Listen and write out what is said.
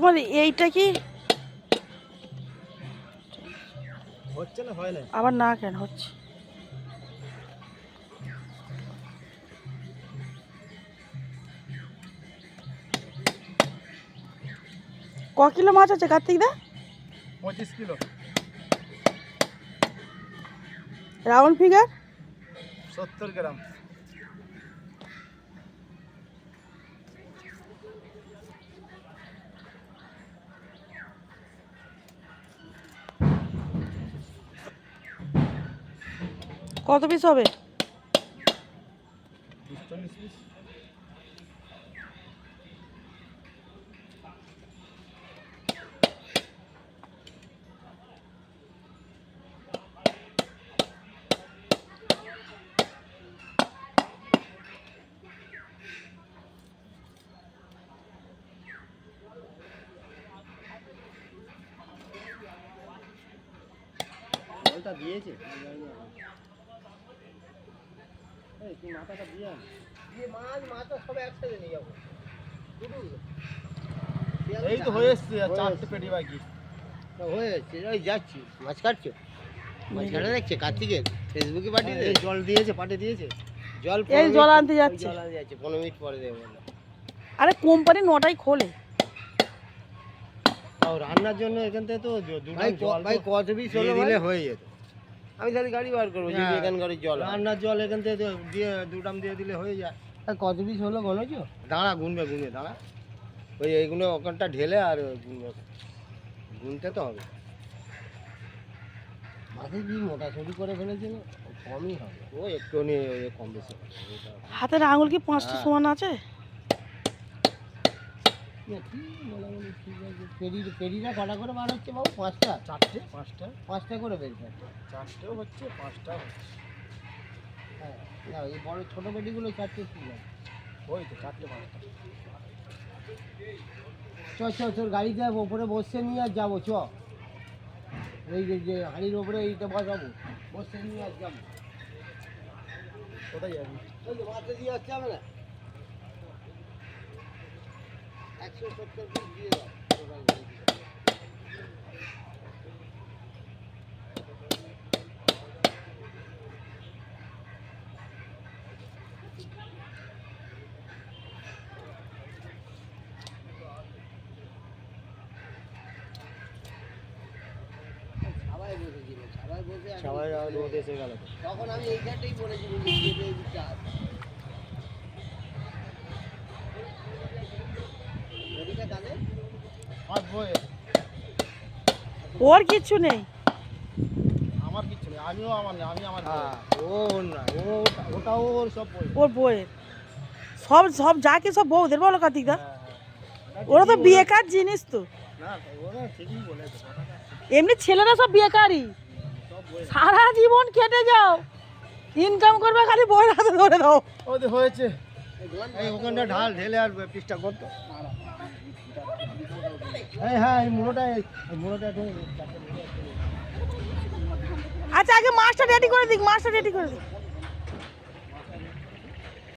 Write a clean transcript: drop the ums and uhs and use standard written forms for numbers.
তোমার এইটা কি হচ্ছে না? হয় না আবার না কেন হচ্ছে? ক কিলো মাছ আছে কার্তিক দা? 25 কিলো। রাউন্ড ফিগার 70 গ্রাম। কত পিস হবে? 40 পিস। জলটা দিয়েছে? এই তুই মাথাটা দিয়ে আন। দিয়ে মাছটা সব একসাথে নিয়ে যাবো। এই তো হয়ে এসছে, আর 4টে পেটি বাকি। হয়ে যাচ্ছে, ওই যাচ্ছি। মাছ কাটছো? মাছ কাটা দেখছে কার্তিকের ফেসবুকে পাঠিয়ে এই জল দিয়েছে, পাটে দিয়েছে। জল এই জল আনতে যাচ্ছে। জল আনতে যাচ্ছে, 15 মিনিট পরে দেবো। আরে কোম্পানি 9টায় খোলে। তাও রান্নার জন্য এখান থেকে তো ভাই জল ভাই কত পিস হলো দিলে ভাই? হয়ে যেত। আমি তাহলে গাড়ি বার করবো যদি হ্যাঁ। এখানকার জল হয়। রান্নার জল এখান থেকে দিয়ে 2 ড্রাম দিয়ে দিলে হয়ে যায়। আর কত পিস হলো বলো তো? দাঁড়া গুনবে দাঁড়া। ওই এইগুলো ওখানটা ঢেলে আর গুনতে তো হবে। মাঝে কি মোটা ছুটি করে ফেলেছে না? কমই হবে। ও একটু নিয়ে কম বেশি হবে। হাতের আঙুল কি 5টা সমান আছে? না, কি মোটামুটি ঠিক আছে। পেরিটা কটা করে বার হচ্ছে বাবু? 5টা? 5টা করে বেরিয়ে যাচ্ছে। 4টেও হচ্ছে, 5টাও হচ্ছে। হ্যাঁ, না এই বড় ছোট পেটিগুলো 4টে ঠিক আছে। ওই তো 4টে 5টা। তোর গাড়িতে ওপরে বসে নিয়ে আর যাবো চ। এই যে হাড়ির ওপরে এইটা বসাবো, বসে নিয়ে আর যাবো। কোথায় যাবি? ওই যে মাঠে দিয়ে আসছে হবে না? 170 পিস দিয়ে দাও টোটাল গাড়ি। সবাই বসেছিল, সবাই বসে সবাই রোদ এসে গেল তো। তখন আমি এইখানটাই বলেছিলাম যে যেতে এই দিকটা আছে। নদীটা কানে আর বয়ে ওর কিচ্ছু নেই। আমার কিচ্ছু নেই, আমিও আমার নেই, আমি আমার হ্যাঁ, ও না ওটাও ওর সব বই। ওর বইয়ের সব সব যা কি সব বউদের বলো কার্তিক দা। হ্যাঁ। ওরা তো বিয়েকার জিনিস তো। না ওরা ঠিকই বলেছে কথাটা। এমনি ছেলেরা সব বিয়েকারই। সব বই। সারা জীবন খেটে যাও, ইনকাম করবে খালি বইয়ের হাতে ধরে দাও। ওদের হয়েছে। এই ওখানটা ঢেলে আর পিসটা করতো। এই হ্যাঁ, এই মুড়োটা একটু আচ্ছা আগে মাছটা রেডি করে দিক, মাছটা রেডি করে দিক।